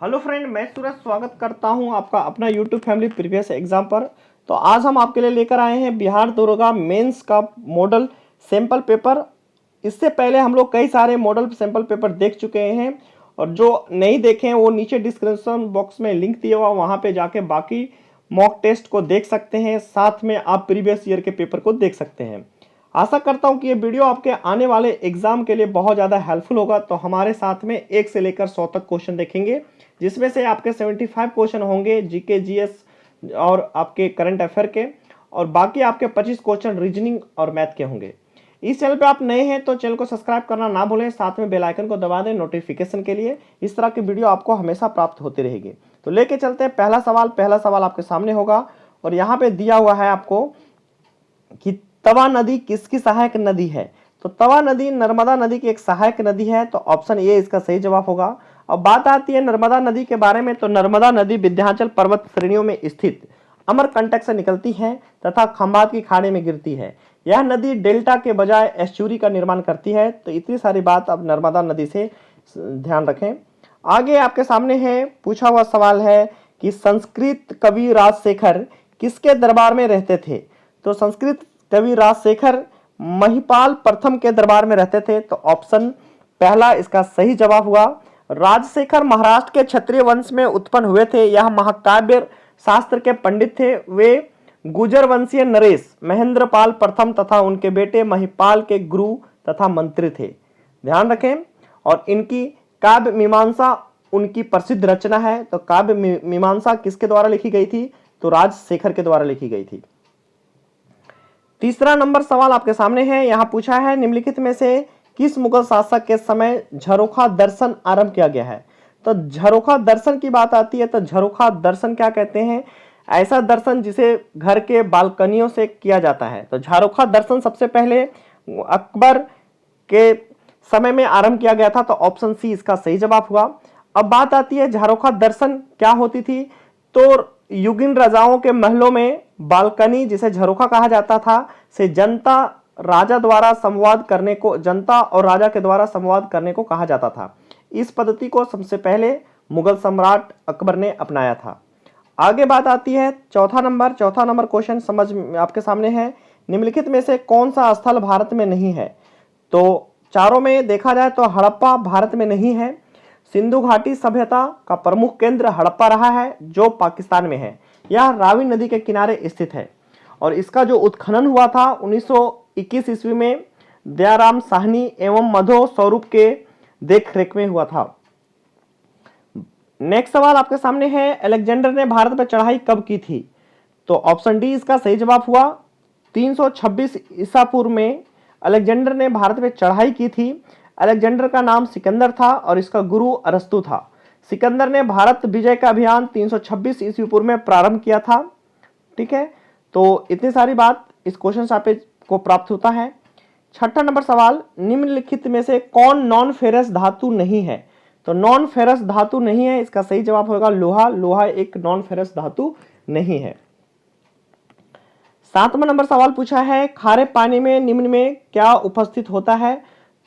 Hello friend, मैं सूरज स्वागत करता हूं आपका अपना यूट्यूब फैमिली प्रीवियस एग्जाम पर। तो आज हम आपके लिए लेकर आए हैं बिहार दरोगा मेंस का मॉडल सैंपल पेपर। इससे पहले हम लोग कई सारे मॉडल सैंपल पेपर देख चुके हैं और जो नहीं देखे हैं वो नीचे डिस्क्रिप्शन बॉक्स में लिंक दिया हुआ, वहाँ पे जाके बाकी मॉक टेस्ट को देख सकते हैं। साथ में आप प्रीवियस ईयर के पेपर को देख सकते हैं। आशा करता हूं कि ये वीडियो आपके आने वाले एग्जाम के लिए बहुत ज़्यादा हेल्पफुल होगा। तो हमारे साथ में 1 से लेकर 100 तक क्वेश्चन देखेंगे, जिसमें से आपके 75 क्वेश्चन होंगे जीके जीएस और आपके करंट अफेयर के, और बाकी आपके 25 क्वेश्चन रीजनिंग और मैथ के होंगे। इस चैनल पे आप नए हैं तो चैनल को सब्सक्राइब करना ना भूलें, साथ में बेल आइकन को दबा दें नोटिफिकेशन के लिए। इस तरह की वीडियो आपको हमेशा प्राप्त होती रहेगी। तो लेके चलते हैं पहला सवाल आपके सामने होगा और यहाँ पे दिया हुआ है आपको कि तवा नदी किसकी सहायक नदी है। तो तवा नदी नर्मदा नदी की एक सहायक नदी है, तो ऑप्शन ए इसका सही जवाब होगा। अब बात आती है नर्मदा नदी के बारे में, तो नर्मदा नदी विंध्याचल पर्वत श्रेणियों में स्थित अमरकंटक से निकलती है तथा खंभात की खाड़ी में गिरती है। यह नदी डेल्टा के बजाय एस्चुरी का निर्माण करती है। तो इतनी सारी बात अब नर्मदा नदी से ध्यान रखें। आगे आपके सामने है पूछा हुआ सवाल है कि संस्कृत कवि राजशेखर किसके दरबार में रहते थे। तो संस्कृत कवि राजशेखर महिपाल प्रथम के दरबार में रहते थे। तो ऑप्शन पहला इसका सही जवाब हुआ। राजशेखर महाराष्ट्र के क्षत्रिय वंश में उत्पन्न हुए थे। यह महाकाव्य शास्त्र के पंडित थे। वे गुजर वंशीय नरेश महेंद्रपाल प्रथम तथा उनके बेटे महिपाल के गुरु तथा मंत्री थे। ध्यान रखें। और इनकी काव्य मीमांसा उनकी प्रसिद्ध रचना है। तो काव्य मीमांसा किसके द्वारा लिखी गई थी, तो राजशेखर के द्वारा लिखी गई थी। तीसरा नंबर सवाल आपके सामने है। यहां पूछा है निम्नलिखित में से किस मुगल शासक के समय झरोखा दर्शन आरंभ किया गया है। तो झरोखा दर्शन की बात आती है तो झरोखा दर्शन क्या कहते हैं, ऐसा दर्शन जिसे घर के बालकनियों से किया जाता है। तो झरोखा दर्शन सबसे पहले अकबर के समय में आरंभ किया गया था। तो ऑप्शन सी इसका सही जवाब हुआ। अब बात आती है झरोखा दर्शन क्या होती थी। तो युगिन राजाओं के महलों में बालकनी जिसे झरोखा कहा जाता था से जनता राजा द्वारा संवाद करने को, जनता और राजा के द्वारा संवाद करने को कहा जाता था। इस पद्धति को सबसे पहले मुगल सम्राट अकबर ने अपनाया था। आगे बात आती है चौथा नंबर क्वेश्चन समझ आपके सामने है। निम्नलिखित में से कौन सा स्थल भारत में नहीं है। तो चारों में देखा जाए तो हड़प्पा भारत में नहीं है। सिंधु घाटी सभ्यता का प्रमुख केंद्र हड़प्पा रहा है जो पाकिस्तान में है। यह रावी नदी के किनारे स्थित है और इसका जो उत्खनन हुआ था 1921 ईस्वी में दयाराम साहनी एवं मधो स्वरूप के देखरेख में हुआ था। नेक्स्ट सवाल आपके सामने है, अलेक्जेंडर ने भारत पर चढ़ाई कब की थी। तो ऑप्शन डी इसका सही जवाब हुआ। 326 ईसा पूर्व में अलेक्जेंडर ने भारत पर चढ़ाई की थी। अलेक्जेंडर का नाम सिकंदर था और इसका गुरु अरस्तु था। सिकंदर ने भारत विजय का अभियान 326 ईस्वी पूर्व में प्रारंभ किया था। ठीक है, तो इतनी सारी बात इस क्वेश्चन से को प्राप्त होता है। छठा नंबर सवाल, निम्नलिखित में से कौन नॉन फेरस धातु नहीं है। तो नॉन फेरस धातु नहीं है, इसका सही जवाब होगा लोहा। लोहा एक नॉन फेरस धातु नहीं है। सातवां नंबर सवाल पूछा है, खारे पानी में निम्न में क्या उपस्थित होता है।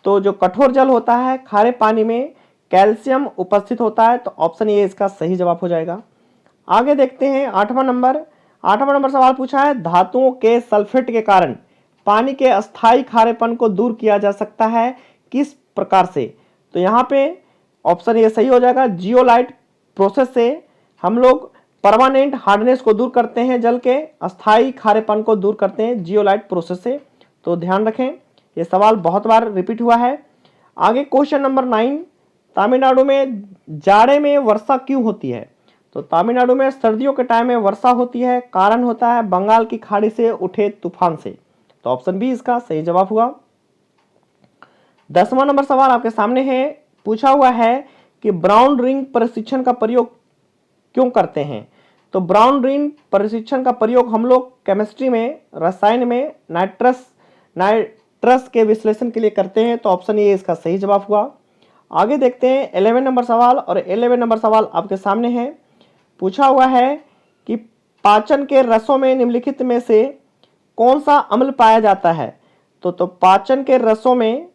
तो जो कठोर जल होता है खारे पानी में कैल्शियम उपस्थित होता है। तो ऑप्शन ए इसका सही जवाब हो जाएगा। आगे देखते हैं आठवां नंबर सवाल पूछा है, धातुओं के सल्फेट के कारण पानी के अस्थायी खारेपन को दूर किया जा सकता है किस प्रकार से। तो यहाँ पे ऑप्शन ए सही हो जाएगा। जियोलाइट प्रोसेस से हम लोग परमानेंट हार्डनेस को दूर करते हैं, जल के अस्थायी खारेपन को दूर करते हैं जियोलाइट प्रोसेस से। तो ध्यान रखें, ये सवाल बहुत बार रिपीट हुआ है। आगे क्वेश्चन नंबर 9, तमिलनाडु में जाड़े में वर्षा क्यों होती है। तो तमिलनाडु में सर्दियों के टाइम में वर्षा होती है, कारण होता है बंगाल की खाड़ी से उठे तूफान से। तो ऑप्शन बी इसका सही जवाब हुआ। 10वां नंबर सवाल आपके सामने है। पूछा हुआ है कि ब्राउन रिंग प्रशिक्षण का प्रयोग क्यों करते हैं। तो ब्राउन रिंग प्रशिक्षण का प्रयोग हम लोग केमिस्ट्री में, रसायन में नाइट्रस के विश्लेषण के लिए करते हैं। तो ऑप्शन ए इसका सही जवाब हुआ। आगे देखते हैं 11 नंबर सवाल, और 11 नंबर सवाल आपके सामने है। पूछा हुआ है कि पाचन के रसों में निम्नलिखित में से कौन सा अम्ल पाया जाता है। तो पाचन के रसों में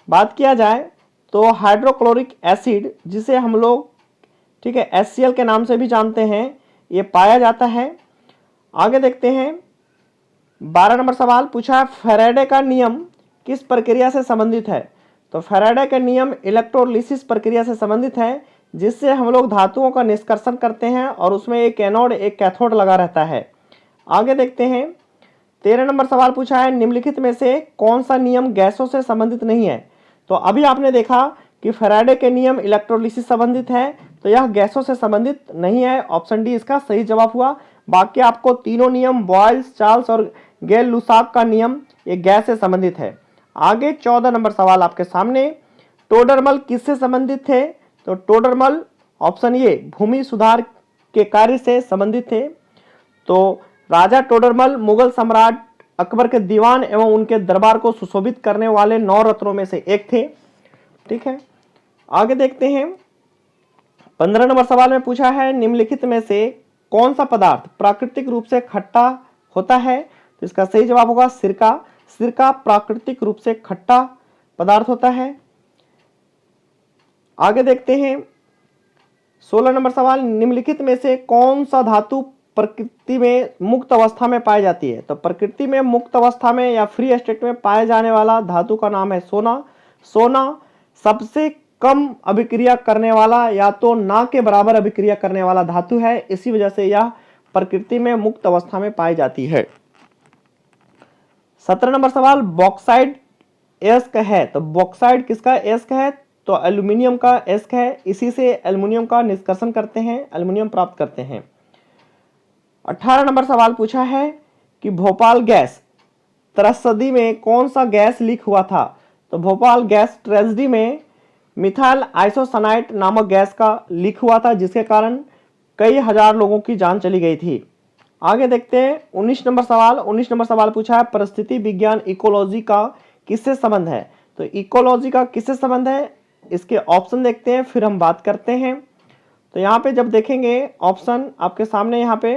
बात किया जाए तो हाइड्रोक्लोरिक एसिड, जिसे हम लोग ठीक है, HCl के नाम से भी जानते हैं, ये पाया जाता है। आगे देखते हैं 12 नंबर सवाल पूछा है, फैराडे का नियम किस प्रक्रिया से संबंधित है? तो फैराडे का नियम इलेक्ट्रोलिसिस प्रक्रिया से संबंधित है, जिससे हम लोग धातुओं का निष्कर्षण करते हैं और उसमें एक एनोड एक कैथोड लगा रहता है। आगे देखते हैं 13 नंबर सवाल पूछा है, निम्नलिखित में से कौन सा नियम गैसों से संबंधित नहीं है? तो अभी आपने देखा कि फैराडे के नियम इलेक्ट्रोलिसिस संबंधित है, तो यह गैसों से संबंधित नहीं है। ऑप्शन डी इसका सही जवाब हुआ। बाकी आपको तीनों नियम, बॉयल्स, चार्ल्स और गेल लुसाक का नियम, ये गैस से संबंधित है। आगे 14 नंबर सवाल आपके सामने, टोडरमल किससे संबंधित थे? तो टोडरमल ऑप्शन ए भूमि सुधार के कार्य से संबंधित थे। तो राजा टोडरमल मुगल सम्राट अकबर के दीवान एवं उनके दरबार को सुशोभित करने वाले 9 रत्नों में से एक थे। ठीक है, आगे देखते हैं 15 नंबर सवाल में पूछा है, निम्नलिखित में से कौन सा पदार्थ प्राकृतिक रूप से खट्टा होता है? तो इसका सही जवाब होगा सिरका। सिरका प्राकृतिक रूप से खट्टा पदार्थ होता है। आगे देखते हैं 16 नंबर सवाल, निम्नलिखित में से कौन सा धातु प्रकृति में मुक्त अवस्था में पाई जाती है? तो प्रकृति में मुक्त अवस्था में या फ्री स्टेट में पाए जाने वाला धातु का नाम है सोना। सोना सबसे कम अभिक्रिया करने वाला या तो ना के बराबर अभिक्रिया करने वाला धातु है, इसी वजह से यह प्रकृति में मुक्त अवस्था में पाई जाती है। 17 नंबर सवाल, बॉक्साइड एस्क है, तो बॉक्साइड किसका एस्क है? तो एल्यूमिनियम का एस्क है, इसी से एल्यूमिनियम का निष्कर्षण करते हैं, एल्यूमिनियम प्राप्त करते हैं। 18 नंबर सवाल पूछा है कि भोपाल गैस त्रसदी में कौन सा गैस लीक हुआ था? तो भोपाल गैस ट्रेजेडी में मिथाइल आइसोसाइनाइड नामक गैस का लीक हुआ था, जिसके कारण कई हजार लोगों की जान चली गई थी। आगे देखते हैं 19 नंबर सवाल। 19 नंबर सवाल पूछा है, परिस्थिति विज्ञान इकोलॉजी का किससे संबंध है? तो इकोलॉजी का किससे संबंध है, इसके ऑप्शन देखते हैं, फिर हम बात करते हैं। तो यहाँ पे जब देखेंगे ऑप्शन आपके सामने, यहाँ पे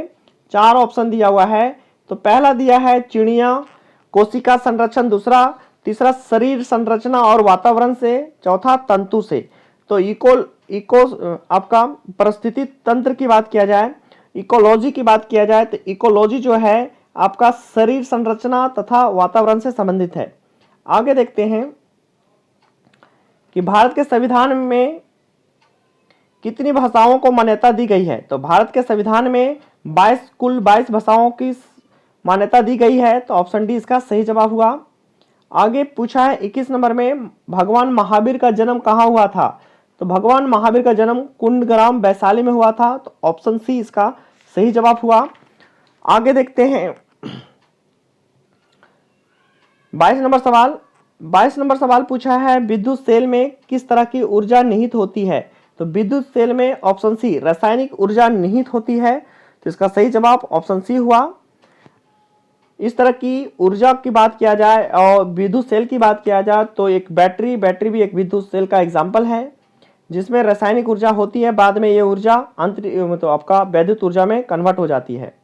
4 ऑप्शन दिया हुआ है। तो पहला दिया है चिड़िया, कोशिका संरक्षण, दूसरा, तीसरा शरीर संरचना और वातावरण से, चौथा तंतु से। तो इको आपका परिस्थिति तंत्र की बात किया जाए, इकोलॉजी की बात किया जाए, तो इकोलॉजी जो है आपका शरीर संरचना तथा वातावरण से संबंधित है। आगे देखते हैं कि भारत के संविधान में कितनी भाषाओं को मान्यता दी गई है? तो भारत के संविधान में कुल 22 भाषाओं की मान्यता दी गई है, तो ऑप्शन डी इसका सही जवाब हुआ। आगे पूछा है 21 नंबर में, भगवान महावीर का जन्म कहाँ हुआ था? तो भगवान महावीर का जन्म कुंडग्राम वैशाली में हुआ था, तो ऑप्शन सी इसका सही जवाब हुआ। आगे देखते हैं 22 नंबर सवाल। 22 नंबर सवाल पूछा है, विद्युत सेल में किस तरह की ऊर्जा निहित होती है? तो विद्युत सेल में ऑप्शन सी रासायनिक ऊर्जा निहित होती है, तो इसका सही जवाब ऑप्शन सी हुआ। इस तरह की ऊर्जा की बात किया जाए और विद्युत सेल की बात किया जाए तो एक बैटरी भी एक विद्युत सेल का एग्जाम्पल है, जिसमें रासायनिक ऊर्जा होती है, बाद में ये ऊर्जा मतलब आपका वैद्युत ऊर्जा में कन्वर्ट हो जाती है।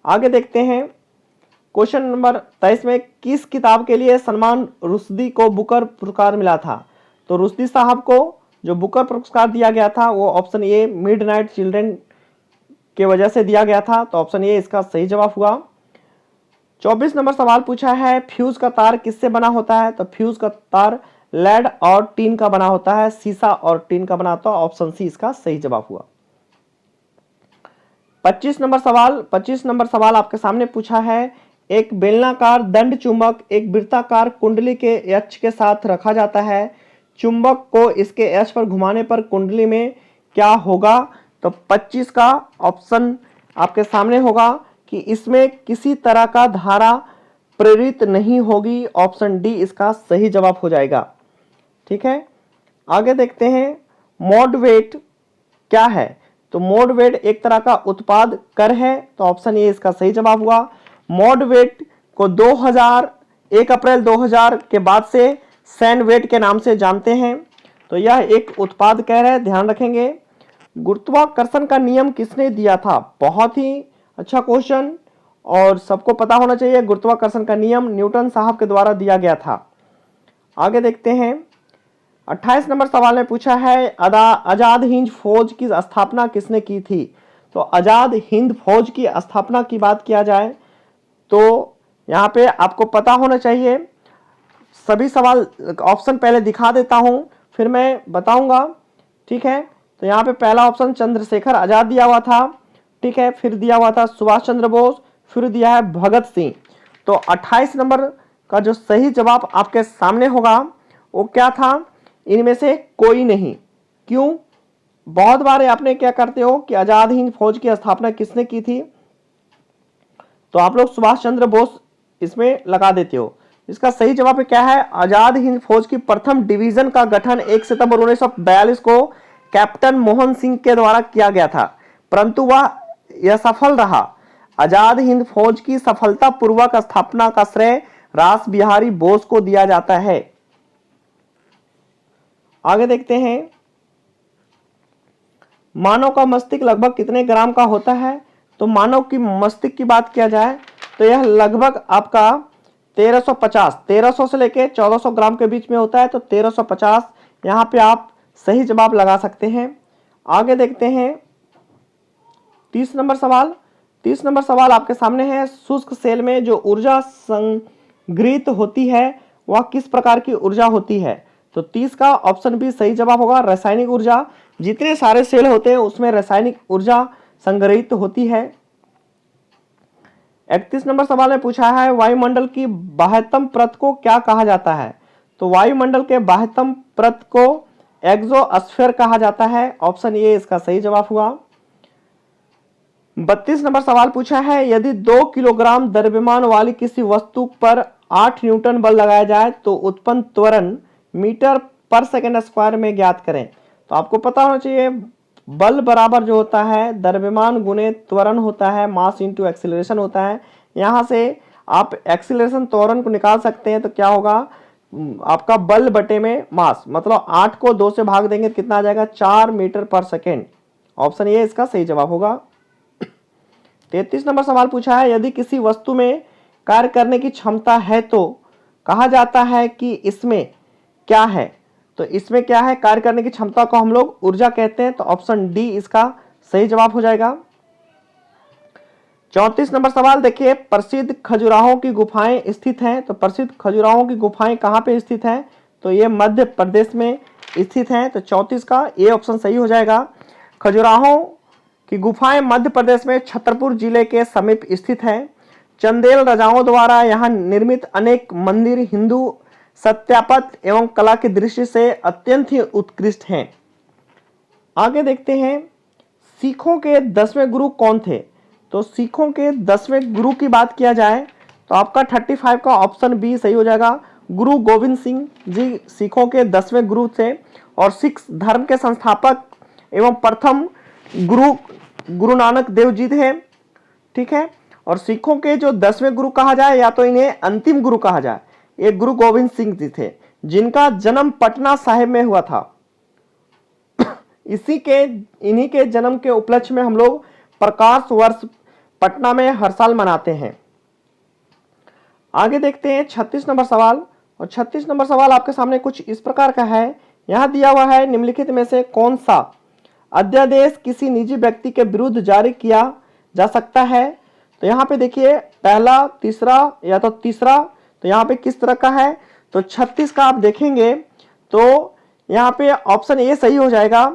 आगे देखते हैं क्वेश्चन नंबर 23 में, किस किताब के लिए सलमान रुश्दी को बुकर पुरस्कार मिला था? तो रुश्दी साहब को जो बुकर पुरस्कार दिया गया था वो ऑप्शन ए मिडनाइट चिल्ड्रन के वजह से दिया गया था, तो ऑप्शन ए इसका सही जवाब हुआ। 24 नंबर सवाल पूछा है, फ्यूज का तार किससे बना होता है? तो फ्यूज का तार लेड और टीन का बना होता है, सीसा और टीन का बना होता है, ऑप्शन सी इसका सही जवाब हुआ। 25 नंबर सवाल आपके सामने पूछा है, एक बेलनाकार दंड चुंबक एक वृत्ताकार कुंडली के अक्ष के साथ रखा जाता है, चुंबक को इसके अक्ष पर घुमाने पर कुंडली में क्या होगा? तो 25 का ऑप्शन आपके सामने होगा कि इसमें किसी तरह का धारा प्रेरित नहीं होगी, ऑप्शन डी इसका सही जवाब हो जाएगा। ठीक है, आगे देखते हैं मोड वेट क्या है? तो मोड वेट एक तरह का उत्पाद कर है, तो ऑप्शन ए इसका सही जवाब हुआ। मोड वेट को 1 अप्रैल 2000 के बाद से सैन वेट के नाम से जानते हैं, तो यह एक उत्पाद कर है, ध्यान रखेंगे। गुरुत्वाकर्षण का नियम किसने दिया था? बहुत ही अच्छा क्वेश्चन और सबको पता होना चाहिए। गुरुत्वाकर्षण का नियम न्यूटन साहब के द्वारा दिया गया था। आगे देखते हैं 28 नंबर सवाल में पूछा है आजाद हिंद फौज की स्थापना किसने की थी। तो आजाद हिंद फौज की स्थापना की बात किया जाए तो यहाँ पे आपको पता होना चाहिए। सभी सवाल ऑप्शन पहले दिखा देता हूं फिर मैं बताऊंगा, ठीक है। तो यहाँ पे पहला ऑप्शन चंद्रशेखर आजाद दिया हुआ था, ठीक है। फिर दिया हुआ था सुभाष चंद्र बोस, फिर दिया है भगत सिंह। तो 28 नंबर का जो सही जवाब आपके सामने होगा वो क्या था, इनमें से कोई नहीं। क्यों, बहुत बार आपने क्या करते हो कि आजाद हिंद फौज की स्थापना किसने की थी, तो आप लोग सुभाष चंद्र बोस इसमें लगा देते हो। इसका सही जवाब क्या है, आजाद हिंद फौज की प्रथम डिवीजन का गठन 1 सितंबर 1942 को कैप्टन मोहन सिंह के द्वारा किया गया था, परंतु वह असफल रहा। आजाद हिंद फौज की सफलतापूर्वक स्थापना का श्रेय रास बिहारी बोस को दिया जाता है। आगे देखते हैं, मानव का मस्तिष्क लगभग कितने ग्राम का होता है। तो मानव की मस्तिष्क की बात किया जाए तो यह लगभग आपका 1350 से लेकर 1400 ग्राम के बीच में होता है। तो 1350 यहाँ पे आप सही जवाब लगा सकते हैं। आगे देखते हैं 30 नंबर सवाल। 30 नंबर सवाल आपके सामने है, शुष्क सेल में जो ऊर्जा संग्रहित होती है वह किस प्रकार की ऊर्जा होती है। तो 30 का ऑप्शन बी सही जवाब होगा, रासायनिक ऊर्जा। जितने सारे सेल होते हैं उसमें रासायनिक ऊर्जा संग्रहित होती है। 31 नंबर सवाल में पूछा है, वायुमंडल की बाह्यतम परत को क्या कहा जाता है। तो वायुमंडल के बाह्यतम परत को एक्सोस्फीयर कहा जाता है। ऑप्शन ए इसका सही जवाब हुआ। 32 नंबर सवाल पूछा है, यदि 2 किलोग्राम द्रव्यमान वाली किसी वस्तु पर 8 न्यूटन बल लगाया जाए तो उत्पन्न त्वरण मीटर पर सेकंड स्क्वायर में ज्ञात करें। तो आपको पता होना चाहिए बल बराबर जो होता है द्रव्यमान गुणे त्वरण होता है, मास इंटू एक्सीलरेशन होता है। यहां से आप एक्सीलरेशन त्वरण को निकाल सकते हैं। तो क्या होगा, आपका बल बटे में मास, मतलब 8 को 2 से भाग देंगे तो कितना आ जाएगा, 4 मीटर पर सेकेंड। ऑप्शन ए इसका सही जवाब होगा। 33 नंबर सवाल पूछा है, यदि किसी वस्तु में कार्य करने की क्षमता है तो कहा जाता है कि इसमें क्या है। तो इसमें क्या है, कार्य करने की क्षमता को हम लोग ऊर्जा कहते हैं। तो ऑप्शन डी इसका सही जवाब हो जाएगा। 34 नंबर सवाल देखिए, प्रसिद्ध खजुराहो की गुफाएं स्थित हैं। तो प्रसिद्ध खजुराहो की गुफाएं कहां पे स्थित हैं, तो ये मध्य प्रदेश में स्थित हैं। तो 34 का ए ऑप्शन सही हो जाएगा। खजुराहो की गुफाएं मध्य प्रदेश में छतरपुर जिले के समीप स्थित हैं। चंदेल राजाओं द्वारा यहाँ निर्मित अनेक मंदिर हिंदू सत्यापत एवं कला की दृष्टि से अत्यंत ही उत्कृष्ट हैं। आगे देखते हैं, सिखों के 10वें गुरु कौन थे। तो सिखों के 10वें गुरु की बात किया जाए तो आपका 35 का ऑप्शन बी सही हो जाएगा। गुरु गोविंद सिंह जी सिखों के 10वें गुरु थे और सिख धर्म के संस्थापक एवं प्रथम गुरु नानक देव जी थे, ठीक है। और सिखों के जो 10वें गुरु कहा जाए या तो इन्हें अंतिम गुरु कहा जाए, ये गुरु गोविंद सिंह जी थे जिनका जन्म पटना साहिब में हुआ था। इन्हीं के जन्म के उपलक्ष्य में हम लोग प्रकाश वर्ष पटना में हर साल मनाते हैं। आगे देखते हैं 36 नंबर सवाल। और 36 नंबर सवाल आपके सामने कुछ इस प्रकार का है। यहां दिया हुआ है, निम्नलिखित में से कौन सा अध्यादेश किसी निजी व्यक्ति के विरुद्ध जारी किया जा सकता है। तो यहाँ पे देखिए पहला, तीसरा या तो तीसरा, तो यहाँ पे किस तरह का है। तो 36 का आप देखेंगे तो यहाँ पे ऑप्शन ए सही हो जाएगा,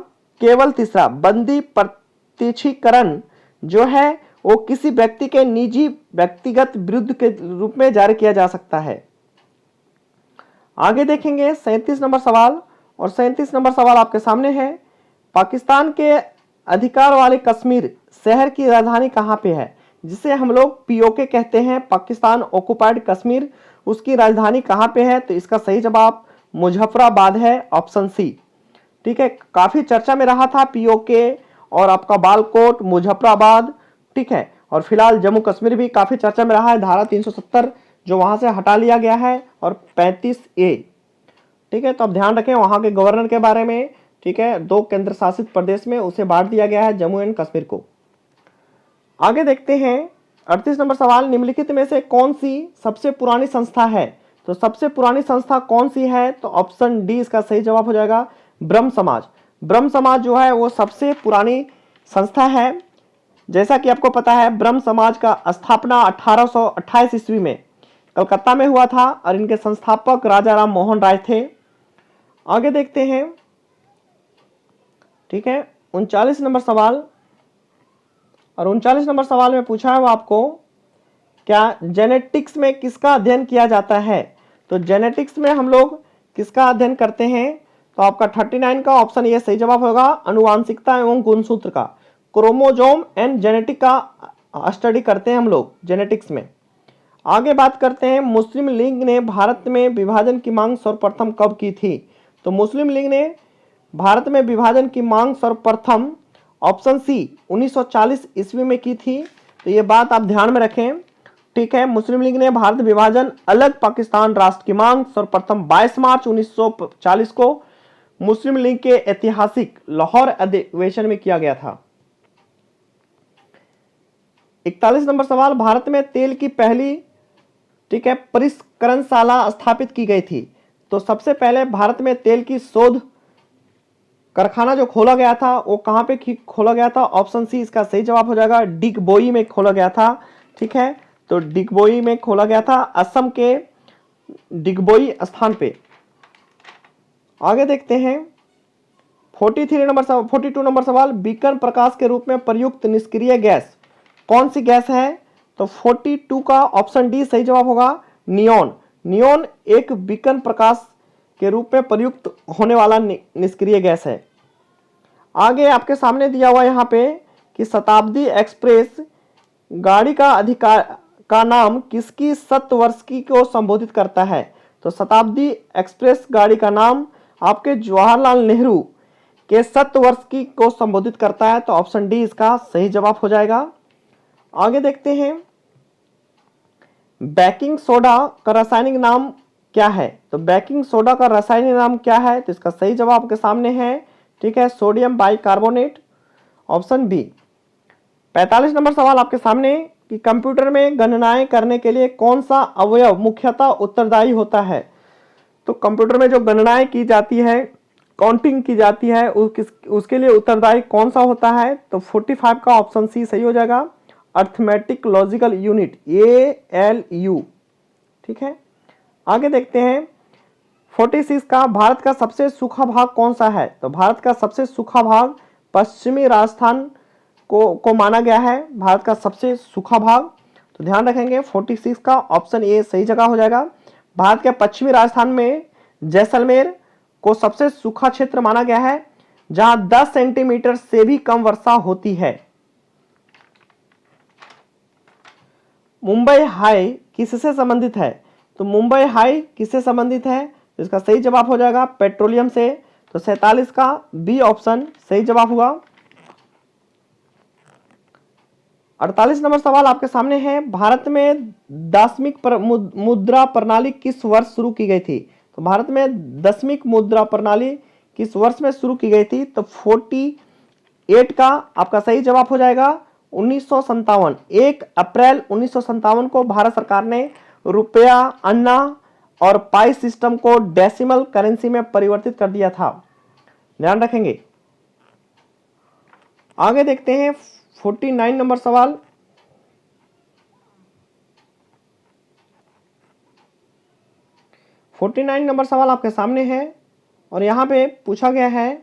केवल तीसरा। बंदी प्रत्यक्षीकरण जो है वो किसी व्यक्ति के निजी व्यक्तिगत विरुद्ध के रूप में जारी किया जा सकता है। आगे देखेंगे 37 नंबर सवाल। और 37 नंबर सवाल आपके सामने है, पाकिस्तान के अधिकार वाले कश्मीर शहर की राजधानी कहां पे है, जिसे हम लोग पीओके कहते हैं, पाकिस्तान ऑक्युपाइड कश्मीर, उसकी राजधानी कहां पे है। तो इसका सही जवाब मुजफ्फराबाद है, ऑप्शन सी, ठीक है। काफी चर्चा में रहा था पीओके और आपका बालकोट, मुजफ्फराबाद, ठीक है। और फिलहाल जम्मू कश्मीर भी काफी चर्चा में रहा है। धारा 370 जो वहां से हटा लिया गया है और 35A, ठीक है। तो अब ध्यान रखें वहां के गवर्नर के बारे में, ठीक है। 2 केंद्र शासित प्रदेश में उसे बांट दिया गया है, जम्मू एंड कश्मीर को। आगे देखते हैं 38 नंबर सवाल, निम्नलिखित में से कौन सी सबसे पुरानी संस्था है तो सबसे पुरानी संस्था कौन सी है? तो ऑप्शन डी इसका सही जवाब हो जाएगा, ब्रह्म समाज। ब्रह्म समाज जो है वो सबसे पुरानी संस्था है। जैसा कि आपको पता है, ब्रह्म समाज का स्थापना 1828 ईस्वी में कलकत्ता में हुआ था और इनके संस्थापक राजा राम मोहन राय थे। आगे देखते हैं, ठीक है, 39 नंबर सवाल। और 39 नंबर सवाल में पूछा है वो आपको, क्या जेनेटिक्स में किसका अध्ययन किया जाता है? तो जेनेटिक्स में हम लोग किसका अध्ययन करते हैं? तो आपका 39 का ऑप्शन ये सही जवाब होगा, अनुवांशिकता एवं गुणसूत्र का, क्रोमोजोम एंड जेनेटिक का स्टडी करते हैं हम लोग जेनेटिक्स में। आगे बात करते हैं, मुस्लिम लीग ने भारत में विभाजन की मांग सर्वप्रथम कब की थी? तो मुस्लिम लीग ने भारत में विभाजन की मांग सर्वप्रथम ऑप्शन सी 1940 ईस्वी में की थी। तो ये बात आप ध्यान में रखें, ठीक है। मुस्लिम लीग ने भारत विभाजन अलग पाकिस्तान राष्ट्र की मांग सर्वप्रथम 22 मार्च 1940 को मुस्लिम लीग के ऐतिहासिक लाहौर अधिवेशन में किया गया था। 41 नंबर सवाल, भारत में तेल की पहली, ठीक है, परिष्करणशाला स्थापित की गई थी। तो सबसे पहले भारत में तेल की शोध कारखाना जो खोला गया था वो कहां पे खोला गया था? ऑप्शन सी इसका सही जवाब हो जाएगा, डिगबोई में खोला गया था, ठीक है। तो डिगबोई में खोला गया था, असम के डिगबोई स्थान पे। आगे देखते हैं 42 नंबर सवाल, बीकन प्रकाश के रूप में प्रयुक्त निष्क्रिय गैस कौन सी गैस है? तो 42 का ऑप्शन डी सही जवाब होगा, नियोन। नियोन एक बीकन प्रकाश के रूप में प्रयुक्त होने वाला निष्क्रिय गैस है। आगे आपके सामने दिया हुआ यहाँ पे कि शताब्दी एक्सप्रेस गाड़ी का अधिकार का नाम किसकी शतवर्षी को संबोधित करता है? तो शताब्दी एक्सप्रेस गाड़ी का नाम आपके जवाहरलाल नेहरू के शतवर्षी को संबोधित करता है। तो ऑप्शन डी इसका सही जवाब हो जाएगा। आगे देखते हैं, बेकिंग सोडा का रासायनिक नाम क्या है? तो बेकिंग सोडा का रासायनिक नाम क्या है? तो इसका सही जवाब आपके सामने है, ठीक है, सोडियम बाइकार्बोनेट, ऑप्शन बी। 45 नंबर सवाल आपके सामने कि कंप्यूटर में गणनाएं करने के लिए कौन सा अवयव मुख्यतः उत्तरदायी होता है? तो कंप्यूटर में जो गणनाएं की जाती है, काउंटिंग की जाती है, उसके लिए उत्तरदायी कौन सा होता है? तो 45 का ऑप्शन सी सही हो जाएगा, अर्थमेटिक लॉजिकल यूनिट, ALU, ठीक है। आगे देखते हैं 46 का, भारत का सबसे सूखा भाग कौन सा है? तो भारत का सबसे सूखा भाग पश्चिमी राजस्थान को माना गया है, भारत का सबसे सूखा भाग। तो ध्यान रखेंगे 46 का ऑप्शन ए सही जगह हो जाएगा। भारत के पश्चिमी राजस्थान में जैसलमेर को सबसे सूखा क्षेत्र माना गया है, जहां 10 सेंटीमीटर से भी कम वर्षा होती है। मुंबई हाई किससे संबंधित है? तो मुंबई हाई किससे संबंधित है? तो इसका सही जवाब हो जाएगा पेट्रोलियम से। तो 47 का बी ऑप्शन सही जवाब हुआ। 48 नंबर सवाल आपके सामने है, भारत में दशमिक मुद्रा प्रणाली किस वर्ष शुरू की गई थी? तो भारत में दशमिक मुद्रा प्रणाली किस वर्ष में शुरू की गई थी? तो 48 का आपका सही जवाब हो जाएगा 1957। 1 अप्रैल 1957 को भारत सरकार ने रुपया, अन्ना और पाई सिस्टम को डेसिमल करेंसी में परिवर्तित कर दिया था, ध्यान रखेंगे। आगे देखते हैं 49 नंबर सवाल। नंबर सवाल आपके सामने है और यहां पे पूछा गया है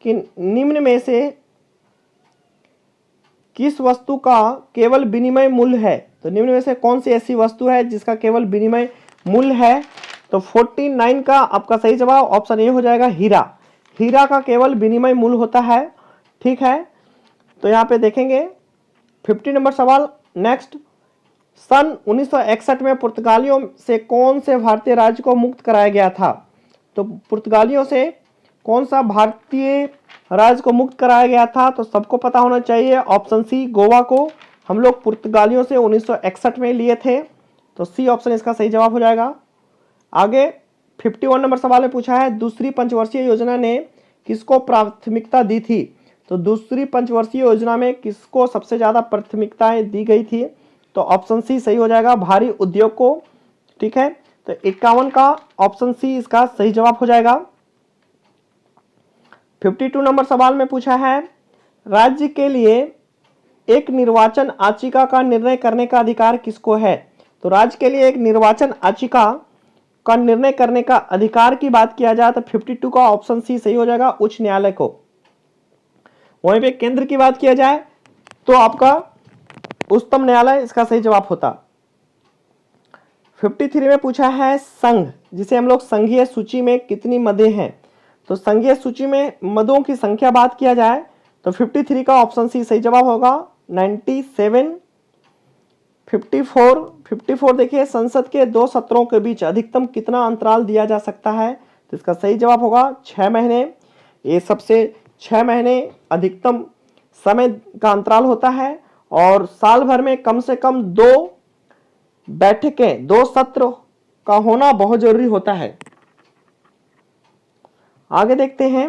कि निम्न में से किस वस्तु का केवल विनिमय मूल्य है? तो निम्न में से कौन सी ऐसी वस्तु है जिसका केवल विनिमय मूल्य है? तो 49 का आपका सही जवाब ऑप्शन ए हो जाएगा, हीरा। हीरा का केवल विनिमय मूल्य होता है, ठीक है। तो यहाँ पे देखेंगे 50 नंबर सवाल नेक्स्ट, सन 1961 में पुर्तगालियों से कौन से भारतीय राज्य को मुक्त कराया गया था? तो पुर्तगालियों से कौन सा भारतीय राज्य को मुक्त कराया गया था? तो सबको पता होना चाहिए, ऑप्शन सी, गोवा को हम लोग पुर्तगालियों से 1961 में लिए थे। तो सी ऑप्शन इसका सही जवाब हो जाएगा। आगे 51 नंबर सवाल में पूछा है, दूसरी पंचवर्षीय योजना ने किसको प्राथमिकता दी थी? तो दूसरी पंचवर्षीय योजना में किसको सबसे ज्यादा प्राथमिकताएं दी गई थी? तो ऑप्शन सी सही हो जाएगा, भारी उद्योग को, ठीक है, तो 51 का ऑप्शन सी इसका सही जवाब हो जाएगा। 52 नंबर सवाल में पूछा है, राज्य के लिए एक निर्वाचन आचिका का निर्णय करने का अधिकार किसको है? तो राज्य के लिए एक निर्वाचन आचिका का निर्णय करने का अधिकार की बात किया जाए तो 52 का ऑप्शन सी सही हो जाएगा, उच्च न्यायालय को। वहीं पे केंद्र की बात किया जाए तो आपका उच्चतम न्यायालय इसका सही जवाब होता। 53 में पूछा है, संघ जिसे हम लोग संघीय सूची में कितनी मदें हैं? तो संघीय सूची में मदों की संख्या बात किया जाए तो 53 का ऑप्शन सी सही जवाब होगा, 97। 54 देखिए, संसद के 2 सत्रों के बीच अधिकतम कितना अंतराल दिया जा सकता है? तो इसका सही जवाब होगा 6 महीने। ये सबसे 6 महीने अधिकतम समय का अंतराल होता है और साल भर में कम से कम 2 बैठकें, 2 सत्र का होना बहुत जरूरी होता है। आगे देखते हैं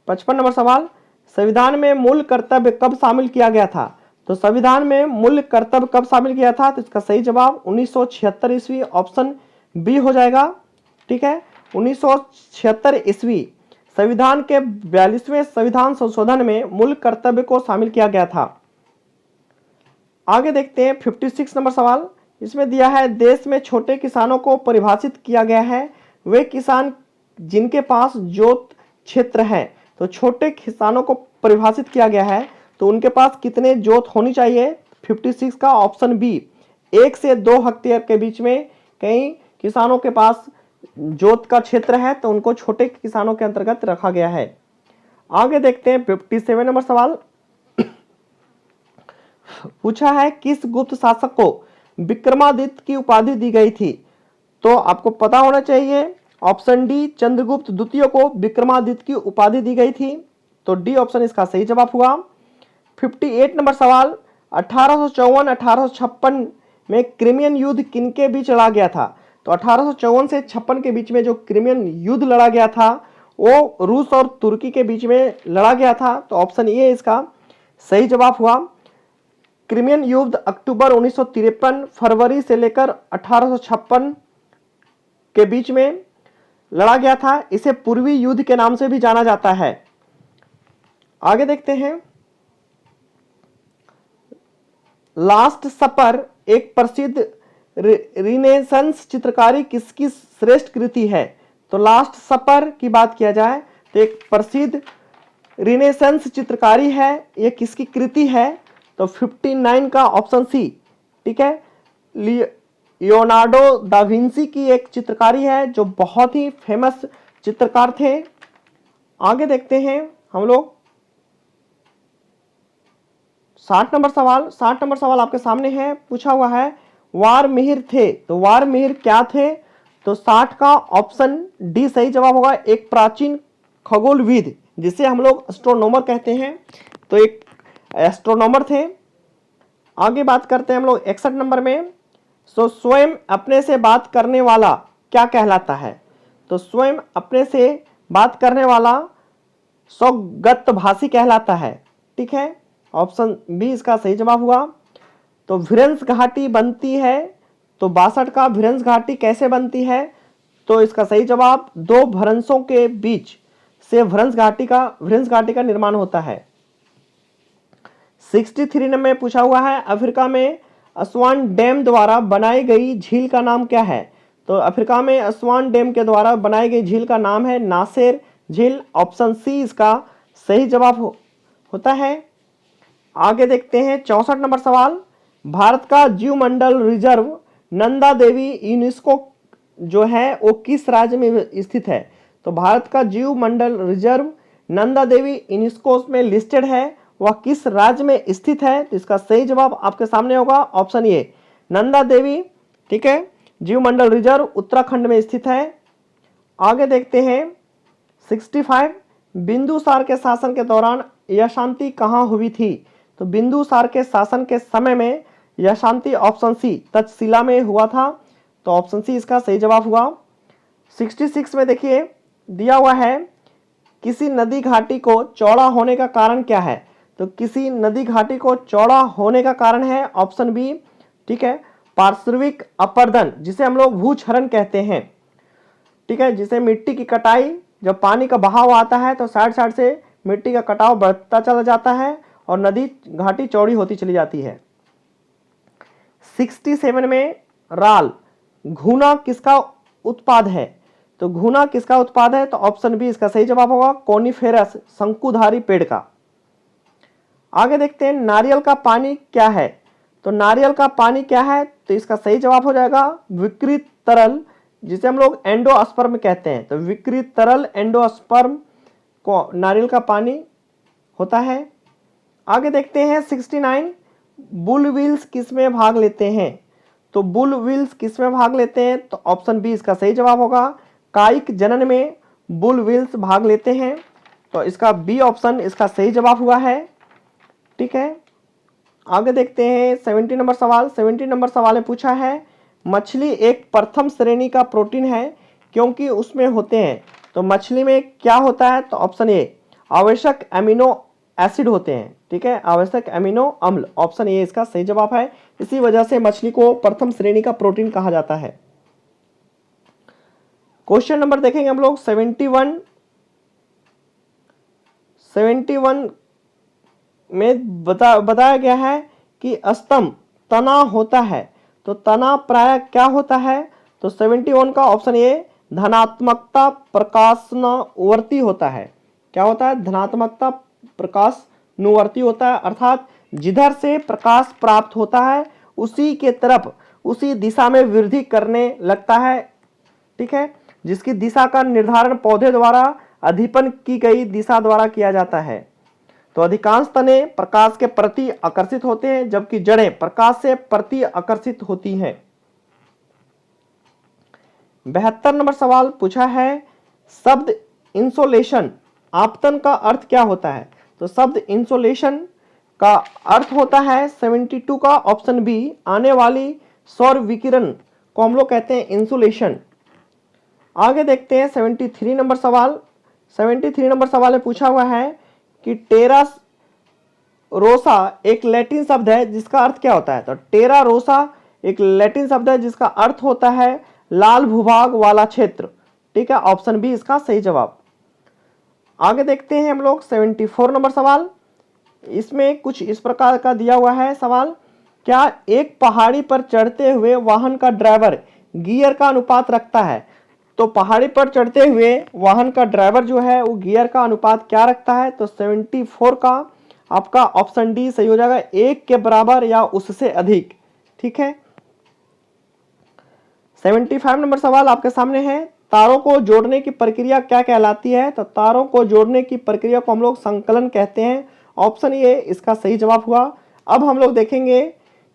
55 नंबर सवाल, संविधान में मूल कर्तव्य कब शामिल किया गया था? तो संविधान में मूल कर्तव्य कब शामिल किया था? तो इसका सही जवाब 1976 ईस्वी, ऑप्शन बी हो जाएगा। ठीक है, 1976 ईस्वी संविधान के 42वें संविधान संशोधन में मूल कर्तव्य को शामिल किया गया था। आगे देखते हैं 56 नंबर सवाल, इसमें दिया है, देश में छोटे किसानों को परिभाषित किया गया है, वे किसान जिनके पास जोत क्षेत्र है। तो छोटे किसानों को परिभाषित किया गया है तो उनके पास कितने जोत होनी चाहिए? 56 का ऑप्शन बी, 1 से 2 हेक्टेयर के बीच में कई किसानों के पास जोत का क्षेत्र है तो उनको छोटे किसानों के अंतर्गत रखा गया है। आगे देखते हैं 57 नंबर सवाल, पूछा है, किस गुप्त शासक को विक्रमादित्य की उपाधि दी गई थी? तो आपको पता होना चाहिए, ऑप्शन डी, चंद्रगुप्त द्वितीय को विक्रमादित्य की उपाधि दी गई थी। तो डी ऑप्शन इसका सही जवाब हुआ। 58 नंबर सवाल, 1854-1856 में क्रिमियन युद्ध किनके बीच लड़ा गया था? तो 1854 से 56 के बीच में जो क्रिमियन युद्ध लड़ा गया था वो रूस और तुर्की के बीच में लड़ा गया था। तो ऑप्शन ए इसका सही जवाब हुआ। क्रिमियन युद्ध अक्टूबर 1953 फरवरी से लेकर 1856 के बीच में लड़ा गया था। इसे पूर्वी युद्ध के नाम से भी जाना जाता है। आगे देखते हैं, लास्ट सपर एक प्रसिद्ध रिनेसेंस चित्रकारी किसकी श्रेष्ठ कृति है? तो लास्ट सपर की बात किया जाए तो एक प्रसिद्ध रिनेसेंस चित्रकारी है, यह किसकी कृति है? तो 59 का ऑप्शन सी, ठीक है, लियोनार्डो दा विंसी की एक चित्रकारी है जो बहुत ही फेमस चित्रकार थे। आगे देखते हैं हम लोग 60 नंबर सवाल। 60 नंबर सवाल आपके सामने है, पूछा हुआ है, वार मिहिर थे। तो वार मिहिर क्या थे? तो 60 का ऑप्शन डी सही जवाब होगा, एक प्राचीन खगोलविद जिसे हम लोग एस्ट्रोनॉमर कहते हैं। तो एक एस्ट्रोनॉमर थे। आगे बात करते हैं हम लोग 61 नंबर में, सो स्वयं अपने से बात करने वाला क्या कहलाता है? तो स्वयं अपने से बात करने वाला स्वगतभाषी कहलाता है। ठीक है, ऑप्शन बी इसका सही जवाब हुआ। तो भ्रंश घाटी बनती है, तो 62 का भ्रंश घाटी कैसे बनती है? तो इसका सही जवाब, 2 भ्रंशों के बीच से भ्रंश घाटी का निर्माण होता है। 63 में पूछा हुआ है, अफ्रीका में असवान डैम द्वारा बनाई गई झील का नाम क्या है? तो अफ्रीका में असवान डैम के द्वारा बनाई गई झील का नाम है नासेर झील। ऑप्शन सी इसका सही जवाब होता है। आगे देखते हैं 64 नंबर सवाल, भारत का जीव मंडल रिजर्व नंदा देवी यूनेस्को जो है वो किस राज्य में स्थित है? तो भारत का जीव मंडल रिजर्व नंदा देवी यूनेस्को में लिस्टेड है, वह किस राज्य में स्थित है? तो इसका सही जवाब आपके सामने होगा, ऑप्शन ए, नंदा देवी, ठीक है, जीव मंडल रिजर्व उत्तराखंड में स्थित है। आगे देखते हैं 65, बिंदुसार के शासन के दौरान यह शांति कहाँ हुई थी? तो बिंदुसार के शासन के समय में यह शांति ऑप्शन सी तक्षशिला में हुआ था। तो ऑप्शन सी इसका सही जवाब हुआ। 66 में देखिए दिया हुआ है, किसी नदी घाटी को चौड़ा होने का कारण क्या है? तो किसी नदी घाटी को चौड़ा होने का कारण है ऑप्शन बी, ठीक है, पार्श्विक अपरदन जिसे हम लोग भूक्षरण कहते हैं, ठीक है, जिसे मिट्टी की कटाई, जब पानी का बहाव आता है तो साइड साइड से मिट्टी का कटाव बढ़ता चला जाता है और नदी घाटी चौड़ी होती चली जाती है। 67 में राल, घुना किसका उत्पाद है? तो घुना किसका उत्पाद है? तो ऑप्शन बी इसका सही जवाब होगा, कोनिफेरस शंकुधारी पेड़ का। आगे देखते हैं, नारियल का पानी क्या है? तो नारियल का पानी क्या है? तो इसका सही जवाब हो जाएगा विकृत तरल, जिसे हम लोग एंडोस्पर्म कहते हैं। तो विकृत तरल एंडोस्पर्म को नारियल का पानी होता है। आगे देखते हैं 69, बुलविल्स किस में भाग लेते हैं? तो बुलविल्स किस में भाग लेते हैं? तो ऑप्शन बी इसका सही जवाब होगा, कायिक जनन में बुलविल्स भाग लेते हैं। तो इसका बी ऑप्शन इसका सही जवाब हुआ है, ठीक है। आगे देखते हैं 70 नंबर सवाल। 70 नंबर सवाल में पूछा है, मछली एक प्रथम श्रेणी का प्रोटीन है क्योंकि उसमें होते हैं। तो मछली में क्या होता है? तो ऑप्शन ए आवश्यक एमिनो एसिड होते हैं, ठीक है, आवश्यक एमिनो अम्ल, ऑप्शन ए इसका सही जवाब है। इसी वजह से मछली को प्रथम श्रेणी का प्रोटीन कहा जाता है। क्वेश्चन नंबर देखेंगे हम लोग 71 में बताया गया है कि स्तंभ तना होता है। तो तना प्राय क्या होता है? तो 71 का ऑप्शन ए धनात्मकता प्रकाशनुवर्ती होता है। क्या होता है? धनात्मकता प्रकाशनुवर्ती होता है, अर्थात जिधर से प्रकाश प्राप्त होता है उसी के तरफ उसी दिशा में वृद्धि करने लगता है, ठीक है, जिसकी दिशा का निर्धारण पौधे द्वारा अधिपन की गई दिशा द्वारा किया जाता है। तो अधिकांश तने प्रकाश के प्रति आकर्षित होते हैं जबकि जड़ें प्रकाश से प्रति आकर्षित होती हैं। 72 नंबर सवाल पूछा है, शब्द इंसोलेशन आपतन का अर्थ क्या होता है? तो शब्द इंसोलेशन का अर्थ होता है 72 का ऑप्शन बी आने वाली सौर विकिरण को हम लोग कहते हैं इंसुलेशन। आगे देखते हैं 73 नंबर सवाल। 73 नंबर सवाल में पूछा हुआ है कि टेरा रोसा एक लैटिन शब्द है जिसका अर्थ क्या होता है? तो टेरा रोसा एक लैटिन शब्द है जिसका अर्थ होता है लाल भूभाग वाला क्षेत्र, ठीक है, ऑप्शन बी इसका सही जवाब। आगे देखते हैं हम लोग 74 नंबर सवाल। इसमें कुछ इस प्रकार का दिया हुआ है सवाल, क्या एक पहाड़ी पर चढ़ते हुए वाहन का ड्राइवर गियर का अनुपात रखता है? तो पहाड़ी पर चढ़ते हुए वाहन का ड्राइवर जो है वो गियर का अनुपात क्या रखता है? तो 74 का आपका ऑप्शन डी सही हो जाएगा, 1 के बराबर या उससे अधिक, ठीक है। 75 नंबर सवाल आपके सामने है, तारों को जोड़ने की प्रक्रिया क्या कहलाती है? तो तारों को जोड़ने की प्रक्रिया को हम लोग संकलन कहते हैं, ऑप्शन ए इसका सही जवाब हुआ। अब हम लोग देखेंगे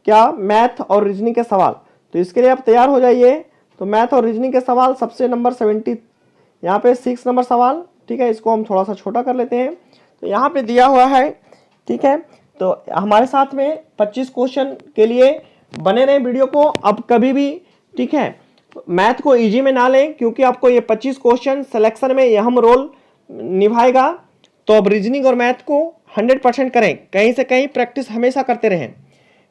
क्या मैथ और रीजनिंग के सवाल, तो इसके लिए आप तैयार हो जाइए। तो मैथ और रीजनिंग के सवाल सबसे नंबर 70 यहाँ पे 6 नंबर सवाल, ठीक है, इसको हम थोड़ा सा छोटा कर लेते हैं। तो यहाँ पे दिया हुआ है, ठीक है, तो हमारे साथ में 25 क्वेश्चन के लिए बने रहे वीडियो को अब कभी भी, ठीक है। मैथ को इजी में ना लें क्योंकि आपको ये 25 क्वेश्चन सिलेक्शन में अहम रोल निभाएगा। तो अब रीजनिंग और मैथ को 100% करें, कहीं से कहीं प्रैक्टिस हमेशा करते रहें।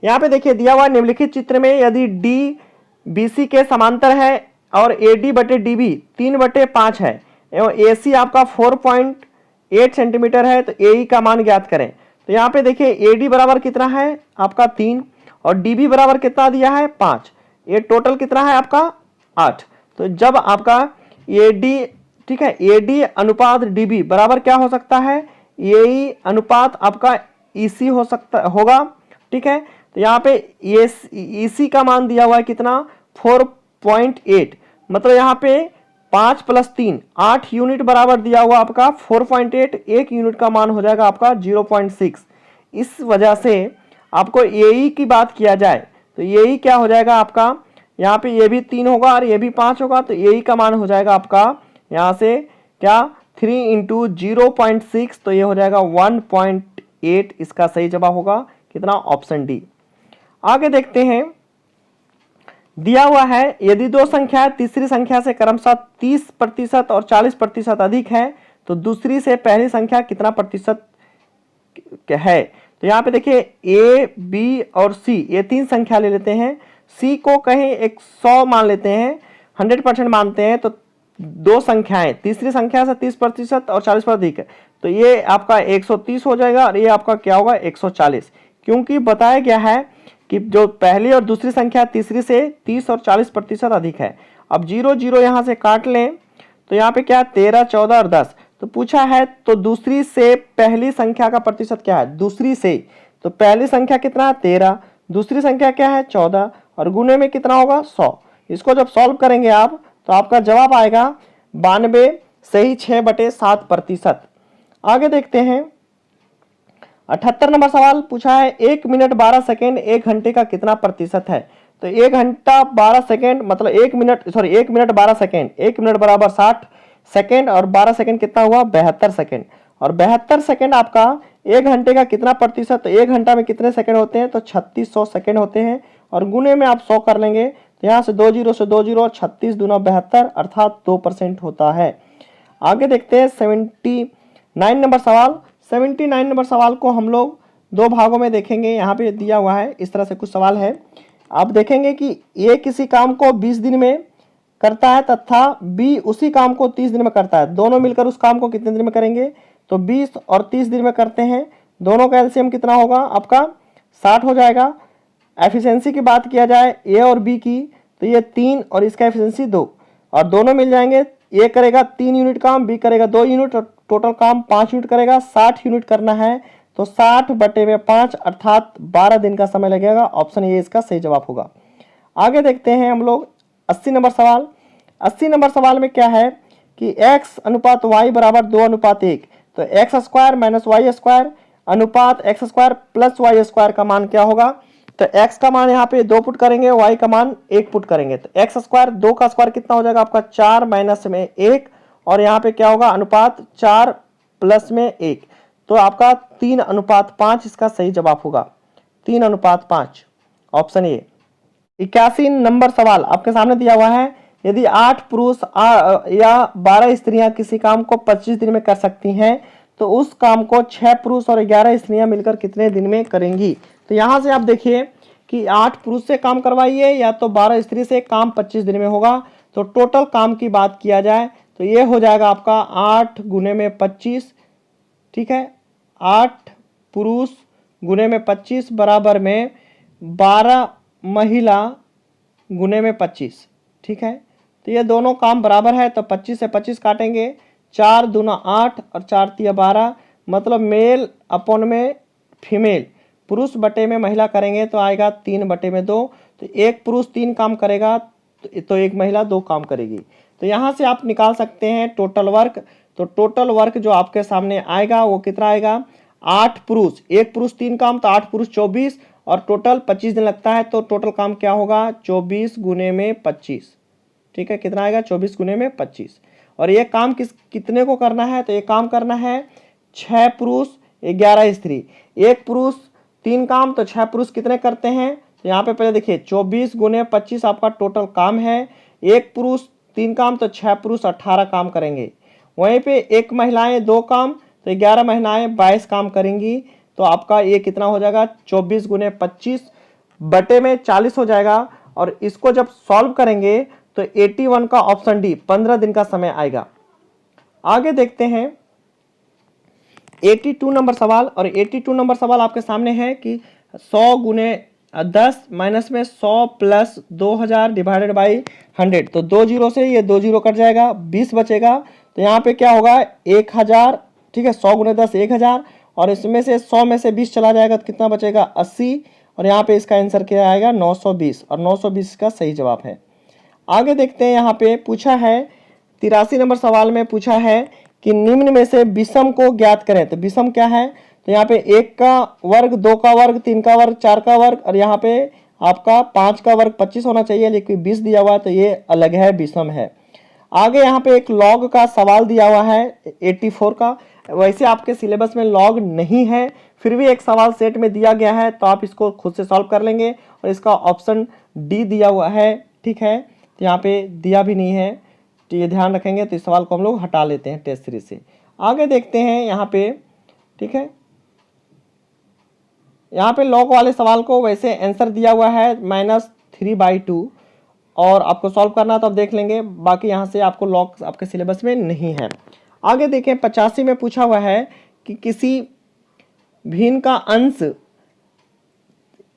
यहाँ पे देखिए दिया हुआ निम्नलिखित चित्र में यदि डी BC के समांतर है और AD बटे DB 3/5 है एवं AC आपका 4.8 सेंटीमीटर है तो AE का मान ज्ञात करें। तो यहाँ पे देखिए AD बराबर कितना है आपका 3 और DB बराबर कितना दिया है 5, ये टोटल कितना है आपका 8। तो जब आपका AD, ठीक है, AD अनुपात DB बराबर क्या हो सकता है? AE अनुपात आपका EC हो सकता होगा, ठीक है। तो यहाँ पे EC का मान दिया हुआ है कितना 4.8, मतलब यहाँ पे 5 + 3 8 यूनिट बराबर दिया हुआ आपका 4.8, 1 यूनिट का मान हो जाएगा आपका 0.6। इस वजह से आपको AE की बात किया जाए तो AE क्या हो जाएगा आपका, यहाँ पे ये भी 3 होगा और ये भी 5 होगा, तो AE का मान हो जाएगा आपका यहाँ से क्या 3 × 0.6, तो ये हो जाएगा 1.8, इसका सही जवाब होगा कितना, ऑप्शन डी। आगे देखते हैं, दिया हुआ है यदि दो संख्याएं तीसरी संख्या से क्रमशः 30% और 40% अधिक है तो दूसरी से पहली संख्या कितना प्रतिशत है? तो यहाँ पे देखिए A, B और C ये 3 संख्या ले लेते हैं। सी को कहीं 100 मान लेते हैं, 100% मानते हैं, तो दो संख्याएं, तीसरी संख्या से 30% और 40 पर अधिक है, तो ये आपका 130 हो जाएगा और ये आपका क्या होगा 140, क्योंकि बताया गया है कि जो पहली और दूसरी संख्या तीसरी से 30 और 40% अधिक है। अब 0 0 यहाँ से काट लें तो यहाँ पे क्या 13, 14 और 10, तो पूछा है तो दूसरी से पहली संख्या का प्रतिशत क्या है, दूसरी से, तो पहली संख्या कितना है 13, दूसरी संख्या क्या है 14 और गुने में कितना होगा 100। इसको जब सॉल्व करेंगे आप तो आपका जवाब आएगा 92 सही 6/7%। आगे देखते हैं 78 नंबर सवाल पूछा है 1 मिनट 12 सेकेंड 1 घंटे का कितना प्रतिशत है। तो 1 घंटा 12 सेकेंड मतलब 1 मिनट 12 सेकेंड, 1 मिनट बराबर 60 सेकेंड और 12 सेकेंड कितना हुआ 72 सेकेंड, और 72 सेकेंड आपका 1 घंटे का कितना प्रतिशत, तो 1 घंटा में कितने सेकेंड होते हैं, तो 3600 सेकेंड होते हैं, और गुने में आप 100 कर लेंगे तो यहाँ से 2 0 से 2 0 और 36 दूना 72 अर्थात 2% होता है। आगे देखते हैं 79 नंबर सवाल। 79 नंबर सवाल को हम लोग दो भागों में देखेंगे, यहाँ पे दिया हुआ है इस तरह से कुछ सवाल है। आप देखेंगे कि ए किसी काम को 20 दिन में करता है तथा बी उसी काम को 30 दिन में करता है, दोनों मिलकर उस काम को कितने दिन में करेंगे, तो 20 और 30 दिन में करते हैं, दोनों का एलसीएम कितना होगा आपका 60 हो जाएगा। एफिशिएंसी की बात किया जाए ए और बी की, तो ये 3 और इसका एफिशिएंसी 2, और दोनों मिल जाएंगे, ए करेगा 3 यूनिट काम, बी करेगा 2 यूनिट, और टोटल काम 5 यूनिट करेगा, 60 यूनिट करना है, तो 60/5 अर्थात 12 दिन का समय लगेगा। ऑप्शन ए इसका सही जवाब होगा। आगे देखते हैं हम लोग 80 नंबर सवाल। 80 नंबर सवाल में क्या है कि x अनुपात y बराबर 2:1, तो x square minus y square अनुपात x square plus y square का मान क्या होगा, तो x का मान यहाँ पे 2 पुट करेंगे, y का मान 1 पुट करेंगे, तो एक्स स्क्वायर 2 का स्क्वायर कितना हो जाएगा आपका 4 माइनस में 1, और यहाँ पे क्या होगा अनुपात 4 प्लस में 1, तो आपका 3:5 इसका सही जवाब होगा, 3:5 ऑप्शन ए। 81 नंबर सवाल आपके सामने दिया हुआ है, यदि 8 पुरुष या 12 स्त्रियां किसी काम को 25 दिन में कर सकती हैं तो उस काम को 6 पुरुष और 11 स्त्रियां मिलकर कितने दिन में करेंगी। तो यहां से आप देखिए कि 8 पुरुष से काम करवाइए या तो 12 स्त्री से, काम 25 दिन में होगा। तो टोटल काम की बात किया जाए तो ये हो जाएगा आपका 8 गुने में 25, ठीक है, 8 पुरुष गुने में 25 बराबर में 12 महिला गुने में 25, ठीक है। तो ये दोनों काम बराबर है, तो 25 से 25 काटेंगे, 4 दूना 8 और 4 तिया 12, मतलब मेल अपॉन में फीमेल, पुरुष बटे में महिला करेंगे तो आएगा 3/2। तो एक पुरुष 3 काम करेगा तो एक महिला 2 काम करेगी। तो यहाँ से आप निकाल सकते हैं टोटल वर्क। तो टोटल वर्क जो आपके सामने आएगा वो कितना आएगा, 8 पुरुष, एक पुरुष 3 काम, तो 8 पुरुष 24, और टोटल 25 दिन लगता है, तो टोटल काम क्या होगा 24 गुने में 25, ठीक है, कितना आएगा 24 गुने में 25। और ये काम कितने को करना है, तो ये काम करना है 6 पुरुष 11 स्त्री, एक पुरुष 3 काम, तो 6 पुरुष कितने करते हैं, तो यहाँ पे पहले देखिए 24 गुने 25 आपका टोटल काम है, एक पुरुष 3 काम, तो 6 पुरुष 18 काम करेंगे, वहीं पे एक महिलाएं 2 काम, तो 11 महिलाएं 22 काम करेंगी। तो आपका ये कितना हो जाएगा 24 गुने 25 बटे में 40 हो जाएगा। और इसको जब सॉल्व करेंगे तो 81 का ऑप्शन डी 15 दिन का समय आएगा। आगे देखते हैं 82 नंबर सवाल। और 82 नंबर सवाल आपके सामने है कि 100 गुने 10 माइनस में 100 प्लस 2000 डिवाइडेड बाई 100, तो 2 जीरो से ये 2 जीरो कट जाएगा, 20 बचेगा। तो यहाँ पे क्या होगा 1000, ठीक है, 100 गुने 10 1000, और इसमें से 100 में से 20 चला जाएगा तो कितना बचेगा 80, और यहाँ पे इसका आंसर क्या आएगा 920, और 920 का सही जवाब है। आगे देखते हैं, यहाँ पे पूछा है 83 नंबर सवाल में पूछा है कि निम्न में से विषम को ज्ञात करें। तो विषम क्या है, तो यहाँ पे 1 का वर्ग, 2 का वर्ग, 3 का वर्ग, 4 का वर्ग, और यहाँ पे आपका 5 का वर्ग 25 होना चाहिए, लेकिन 20 दिया हुआ है तो ये अलग है, विषम है। आगे यहाँ पे एक लॉग का सवाल दिया हुआ है 84 का, वैसे आपके सिलेबस में लॉग नहीं है, फिर भी एक सवाल सेट में दिया गया है तो आप इसको खुद से सॉल्व कर लेंगे, और इसका ऑप्शन डी दिया हुआ है, ठीक है, तो यहाँ पे दिया भी नहीं है, तो ये ध्यान रखेंगे। तो इस सवाल को हम लोग हटा लेते हैं टेस्ट सीरीज से। आगे देखते हैं यहाँ पे, ठीक है, यहाँ पे लॉग वाले सवाल को वैसे आंसर दिया हुआ है 3/2 और आपको सॉल्व करना है तो आप देख लेंगे, बाकी यहाँ से आपको लॉग आपके सिलेबस में नहीं है। आगे देखें 85 में पूछा हुआ है कि किसी भिन्न का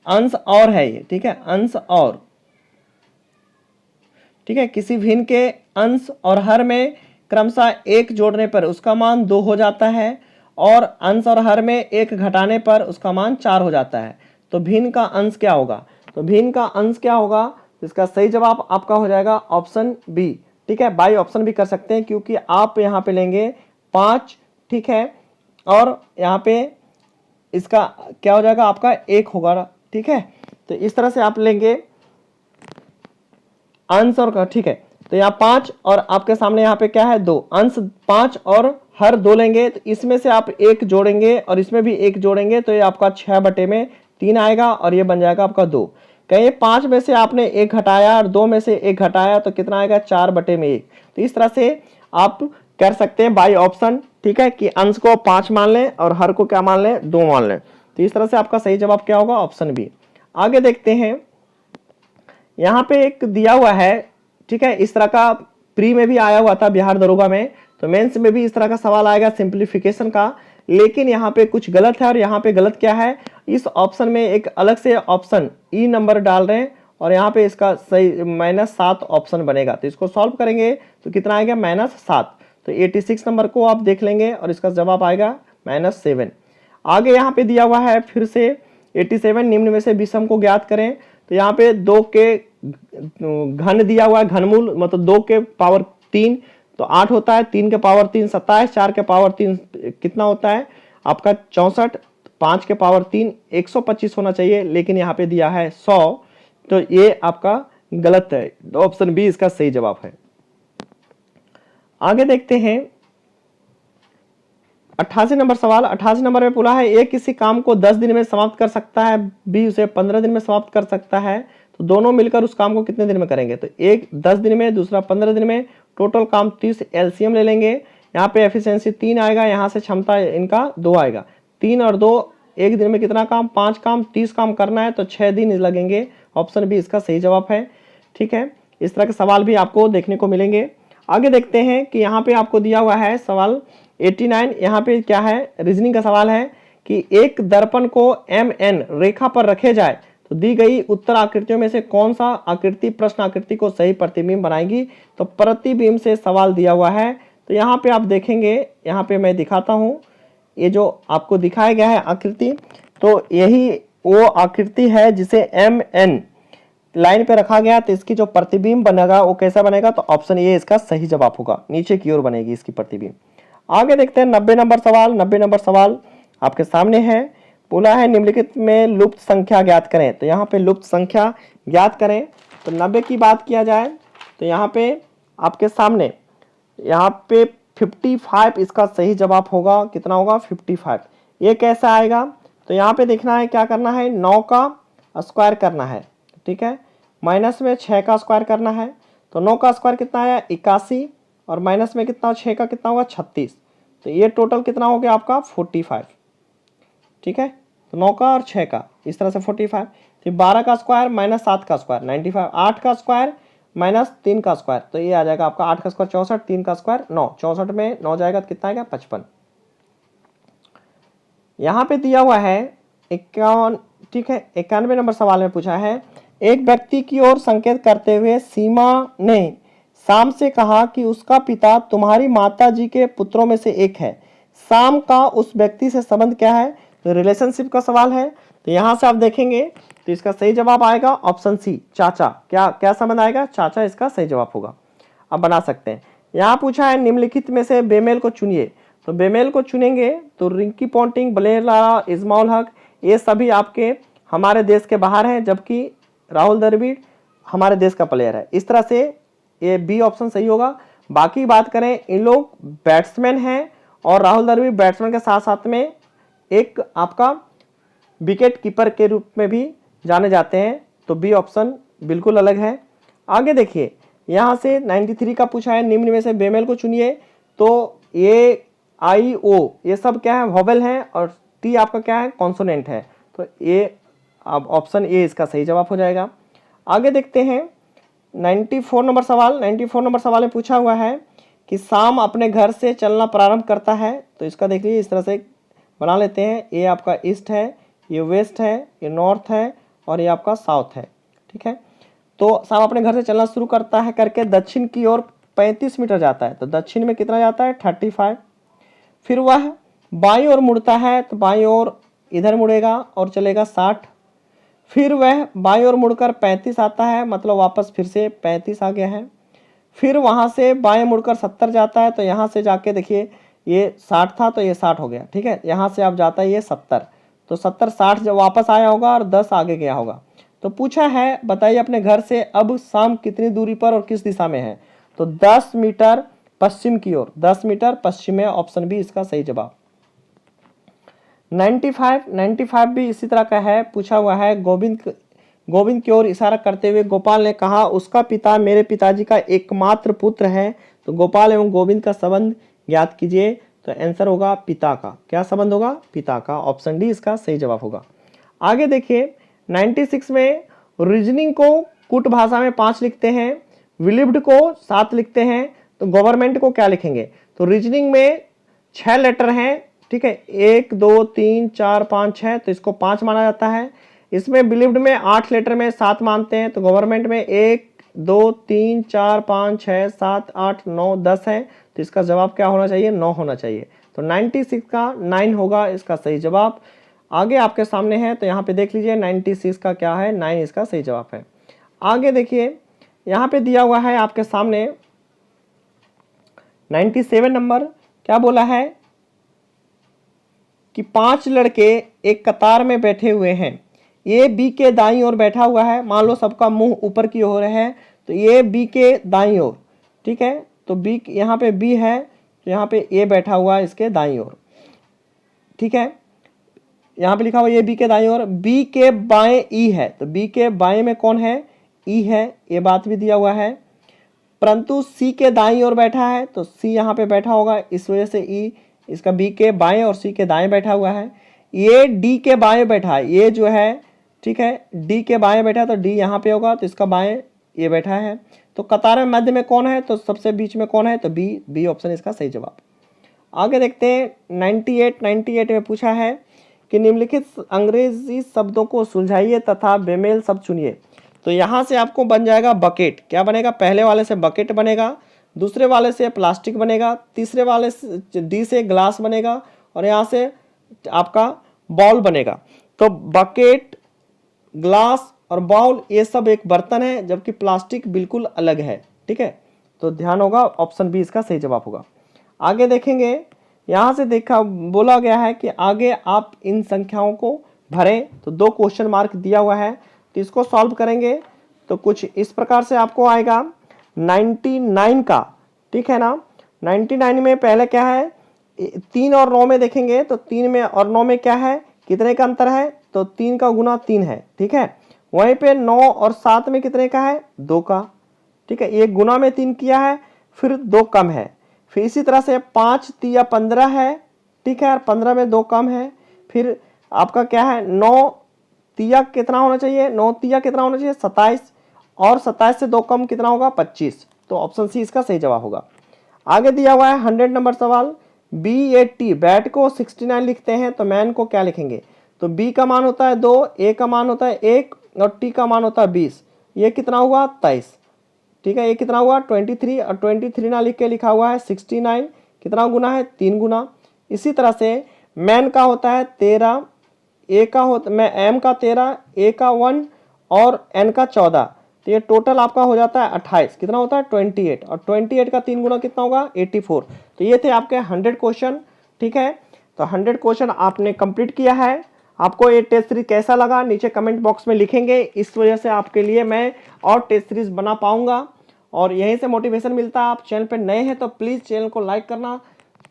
अंश और है ये, ठीक है, अंश और, ठीक है, किसी भिन्न के अंश और हर में क्रमशः 1 जोड़ने पर उसका मान 2 हो जाता है और अंश और हर में 1 घटाने पर उसका मान 4 हो जाता है। तो भिन्न का अंश क्या होगा? तो भिन्न का अंश क्या होगा? इसका सही जवाब आपका हो जाएगा ऑप्शन बी, ठीक है। बाई ऑप्शन भी कर सकते हैं क्योंकि आप यहाँ पे लेंगे 5, ठीक है, और यहाँ पे इसका क्या हो जाएगा आपका 1 होगा, ठीक है। तो इस तरह से आप लेंगे अंश और, ठीक है, तो यहाँ 5 और आपके सामने यहाँ पे क्या है 2, अंश 5 और हर 2 लेंगे, तो इसमें से आप 1 जोड़ेंगे और इसमें भी 1 जोड़ेंगे तो ये आपका 6/3 आएगा और ये बन जाएगा आपका 2। कहीं 5 में से आपने 1 घटाया और 2 में से 1 घटाया तो कितना आएगा 4/1। तो इस तरह से आप कर सकते हैं बाई ऑप्शन, ठीक है, कि अंश को 5 मान लें और हर को क्या मान लें 2 मान लें। तो इस तरह से आपका सही जवाब क्या होगा? Option B. आगे देखते हैं, यहाँ पे एक दिया हुआ है, ठीक है, इस तरह का प्री में भी आया हुआ था बिहार दरोगा में, तो मेंस में भी इस तरह का सवाल आएगा सिंप्लीफिकेशन का, लेकिन यहाँ पे कुछ गलत है। और यहाँ पे गलत क्या है? इस ऑप्शन में एक अलग से ऑप्शन ई नंबर डाल रहे हैं और यहाँ पे इसका सही -7 ऑप्शन बनेगा। तो इसको सॉल्व करेंगे तो कितना आएगा? -7। तो 86 नंबर को आप देख लेंगे और इसका जवाब आएगा -7। आगे यहाँ पे दिया हुआ है फिर से 87, निम्न में से विषम को ज्ञात करें। तो यहाँ पे 2 के घन दिया हुआ है, घनमूल मतलब 2 के पावर 3 तो 8 होता है, 3 के पावर 3 27, 4 के पावर 3 कितना होता है आपका 64, 5 के पावर 3 125 होना चाहिए, लेकिन यहाँ पे दिया है 100, तो ये आपका गलत है। तो ऑप्शन बी इसका सही जवाब है। आगे देखते हैं 88 नंबर सवाल। 88 नंबर में पूछा है, ए किसी काम को 10 दिन में समाप्त कर सकता है, बी उसे 15 दिन में समाप्त कर सकता है, तो दोनों मिलकर उस काम को कितने दिन में करेंगे? तो एक 10 दिन में, दूसरा 15 दिन में, टोटल काम 30, एलसीएम ले लेंगे। यहाँ पे एफिशिएंसी 3 आएगा, यहाँ से क्षमता इनका 2 आएगा। 3 और 2 एक दिन में कितना काम? 5 काम, 30 काम करना है तो 6 दिन लगेंगे। ऑप्शन बी इसका सही जवाब है, ठीक है। इस तरह के सवाल भी आपको देखने को मिलेंगे। आगे देखते हैं कि यहाँ पे आपको दिया हुआ है सवाल 89, यहाँ पे क्या है? रीजनिंग का सवाल है कि एक दर्पण को MN रेखा पर रखे जाए तो दी गई उत्तर आकृतियों में से कौन सा आकृति प्रश्न आकृति को सही प्रतिबिंब बनाएगी? तो प्रतिबिंब से सवाल दिया हुआ है। तो यहाँ पे आप देखेंगे, यहाँ पे मैं दिखाता हूँ, ये जो आपको दिखाया गया है आकृति, तो यही वो आकृति है जिसे MN लाइन पे रखा गया, तो इसकी जो प्रतिबिंब बनेगा वो कैसा बनेगा? तो ऑप्शन ए इसका सही जवाब होगा, नीचे की ओर बनेगी इसकी प्रतिबिंब। आगे देखते हैं 90 नंबर सवाल। 90 नंबर सवाल आपके सामने है, बोला है निम्नलिखित में लुप्त संख्या ज्ञात करें। तो यहाँ पे लुप्त संख्या ज्ञात करें, तो 90 की बात किया जाए तो यहाँ पे आपके सामने यहाँ पे 55 इसका सही जवाब होगा। कितना होगा? 55। ये कैसा आएगा? तो यहाँ पे देखना है, क्या करना है, 9 का स्क्वायर करना है, ठीक है, माइनस में 6 का स्क्वायर करना है। तो 9 का स्क्वायर कितना आया? 81, और माइनस में कितना 6 का कितना होगा? 36। तो ये टोटल कितना हो गया आपका? 45, ठीक है। तो 9 का और 6 का इस तरह से 45। फिर 12 का स्क्वायर माइनस 7 का स्क्वायर 95, 8 का स्क्वायर माइनस 3 का स्क्वायर, तो ये आ जाएगा आपका 8 का स्क्वायर 64, 3 का स्क्वायर 9, 64 में 9 जाएगा तो कितना आएगा? 55। यहाँ पे दिया हुआ है 51, ठीक है। 91 नंबर सवाल में पूछा है, एक व्यक्ति की ओर संकेत करते हुए सीमा ने शाम से कहा कि उसका पिता तुम्हारी माता जी के पुत्रों में से एक है। शाम का उस व्यक्ति से संबंध क्या है? तो रिलेशनशिप का सवाल है। तो यहाँ से आप देखेंगे तो इसका सही जवाब आएगा ऑप्शन सी, चाचा। क्या क्या संबंध आएगा? चाचा इसका सही जवाब होगा। अब बना सकते हैं। यहाँ पूछा है निम्नलिखित में से बेमेल को चुनिए। तो बेमेल को चुनेंगे तो रिंकी पॉन्टिंग, ब्लेयर लारा, इस्माउल हक, ये सभी आपके हमारे देश के बाहर हैं, जबकि राहुल द्रविड़ हमारे देश का प्लेयर है। इस तरह से ये बी ऑप्शन सही होगा। बाकी बात करें, इन लोग बैट्समैन हैं और राहुल द्रविड़ बैट्समैन के साथ साथ में एक आपका विकेट कीपर के रूप में भी जाने जाते हैं, तो बी ऑप्शन बिल्कुल अलग है। आगे देखिए, यहाँ से 93 का पूछा है, निम्न में से बेमेल को चुनिए। तो ये आई ओ ये सब क्या है? वॉवेल है, और टी आपका क्या है? कॉन्सोनेंट है। तो ये अब ऑप्शन ए इसका सही जवाब हो जाएगा। आगे देखते हैं 94 नंबर सवाल। 94 नंबर सवाल में पूछा हुआ है कि शाम अपने घर से चलना प्रारंभ करता है। तो इसका देख लीजिए, इस तरह से बना लेते हैं। ये आपका ईस्ट है, ये वेस्ट है, ये नॉर्थ है और ये आपका साउथ है। ठीक है, तो शाम अपने घर से चलना शुरू करता है करके दक्षिण की ओर 35 मीटर जाता है। तो दक्षिण में कितना जाता है 35। फिर वह बाईं ओर मुड़ता है, तो बाईं ओर इधर मुड़ेगा और चलेगा 60। फिर वह बाईं ओर मुड़कर 35 आता है, मतलब वापस फिर से 35 आ गया है। फिर वहाँ से बाएं मुड़कर 70 जाता है। तो यहाँ से जाके देखिए ये 60 था तो ये 60 हो गया। ठीक है, यहाँ से आप जाता है ये 70, तो 70 60 जब वापस आया होगा और 10 आगे गया होगा। तो पूछा है बताइए अपने घर से अब शाम कितनी दूरी पर और किस दिशा में है। तो 10 मीटर पश्चिम की ओर, 10 मीटर पश्चिम में, ऑप्शन बी इसका सही जवाब। 95 भी इसी तरह का है। पूछा हुआ है गोविंद की ओर इशारा करते हुए गोपाल ने कहा उसका पिता मेरे पिताजी का एकमात्र पुत्र है। तो गोपाल एवं गोविंद का संबंध ज्ञात कीजिए। तो आंसर होगा पिता का। क्या संबंध होगा, पिता का। ऑप्शन डी इसका सही जवाब होगा। आगे देखिए 96 में रीजनिंग को कुट भाषा में 5 लिखते हैं, विलिव्ड को 7 लिखते हैं। तो गवर्नमेंट को क्या लिखेंगे। तो रीजनिंग में 6 लेटर हैं। ठीक है, 1 2 3 4 5 6, तो इसको 5 माना जाता है। इसमें बिलीव्ड में 8 लेटर में 7 मानते हैं। तो गवर्नमेंट में 1 2 3 4 5 6 7 8 9 10 है। तो इसका जवाब क्या होना चाहिए, 9 होना चाहिए। तो 96 का 9 होगा इसका सही जवाब। आगे आपके सामने है, तो यहाँ पे देख लीजिए 96 का क्या है, 9 इसका सही जवाब है। आगे देखिए यहाँ पे दिया हुआ है आपके सामने 97 नंबर। क्या बोला है कि 5 लड़के एक कतार में बैठे हुए हैं। ये बी के दाईं ओर बैठा हुआ है। मान लो सबका मुंह ऊपर की ओर है, तो ये बी के दाईं ओर। ठीक है, तो बी यहाँ पे बी है, तो यहाँ पे ए बैठा हुआ है इसके दाईं ओर। ठीक है, यहाँ पे लिखा हुआ ये बी के दाईं ओर, बी के बाएं ई है। तो बी के बाएं में कौन है, ई है। ये बात भी दिया हुआ है। परंतु सी के दाईं ओर बैठा है, तो सी यहाँ पे बैठा होगा, इस वजह से ई इसका बी के बाएं और सी के दाएं बैठा हुआ है। ये डी के बाएं बैठा है, ये जो है ठीक है डी के बाएं बैठा है, तो डी यहाँ पे होगा, तो इसका बाएं ये बैठा है। तो कतार में मध्य में कौन है, तो सबसे बीच में कौन है, तो बी। बी ऑप्शन इसका सही जवाब। आगे देखते हैं 98 में पूछा है कि निम्नलिखित अंग्रेजी शब्दों को सुलझाइए तथा बेमेल शब्द चुनिए। तो यहाँ से आपको बन जाएगा बकेट। क्या बनेगा, पहले वाले से बकेट बनेगा, दूसरे वाले से प्लास्टिक बनेगा, तीसरे वाले से डी से ग्लास बनेगा और यहाँ से आपका बाउल बनेगा। तो बकेट, ग्लास और बाउल ये सब एक बर्तन है, जबकि प्लास्टिक बिल्कुल अलग है। ठीक है, तो ध्यान होगा, ऑप्शन बी इसका सही जवाब होगा। आगे देखेंगे, यहाँ से देखा बोला गया है कि आगे आप इन संख्याओं को भरें। तो 2 क्वेश्चन मार्क दिया हुआ है, तो इसको सॉल्व करेंगे तो कुछ इस प्रकार से आपको आएगा 99 का। ठीक है ना, 99 में पहले क्या है, 3 और 9 में देखेंगे तो 3 में और 9 में क्या है, कितने का अंतर है, तो 3 का गुना 3 है। ठीक है, वहीं पे 9 और 7 में कितने का है, 2 का। ठीक है, ये गुना में 3 किया है, फिर 2 कम है। फिर इसी तरह से 5 3 15 है। ठीक है, और 15 में 2 कम है। फिर आपका क्या है, 9 3 कितना होना चाहिए, 9 3 कितना होना चाहिए, 27, और 27 से 2 कम कितना होगा, 25। तो ऑप्शन सी इसका सही जवाब होगा। आगे दिया हुआ है 100 नंबर सवाल। BAT, बैट को 69 लिखते हैं, तो मैन को क्या लिखेंगे। तो बी का मान होता है 2, ए का मान होता है 1 और टी का मान होता है 20। ये कितना हुआ, 23। ठीक है, ये कितना हुआ 23, और 23 ना लिख के लिखा हुआ है 69। कितना गुना है, 3 गुना। इसी तरह से मैन का होता है 13, ए का होता मैं एम का 13, ए का 1 और एन का 14। तो ये टोटल आपका हो जाता है 28। कितना होता है, 28, और 28 का 3 गुना कितना होगा, 84। तो ये थे आपके 100 क्वेश्चन। ठीक है, तो 100 क्वेश्चन आपने कंप्लीट किया है। आपको ये टेस्ट सीरीज कैसा लगा नीचे कमेंट बॉक्स में लिखेंगे, इस वजह से आपके लिए मैं और टेस्ट सीरीज बना पाऊंगा और यहीं से मोटिवेशन मिलता है। आप चैनल पर नए हैं तो प्लीज़ चैनल को लाइक करना,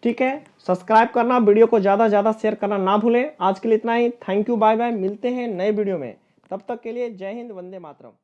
ठीक है, सब्सक्राइब करना, वीडियो को ज़्यादा से ज़्यादा शेयर करना ना भूलें। आज के लिए इतना ही। थैंक यू, बाय बाय, मिलते हैं नए वीडियो में। तब तक के लिए जय हिंद, वंदे मातरम।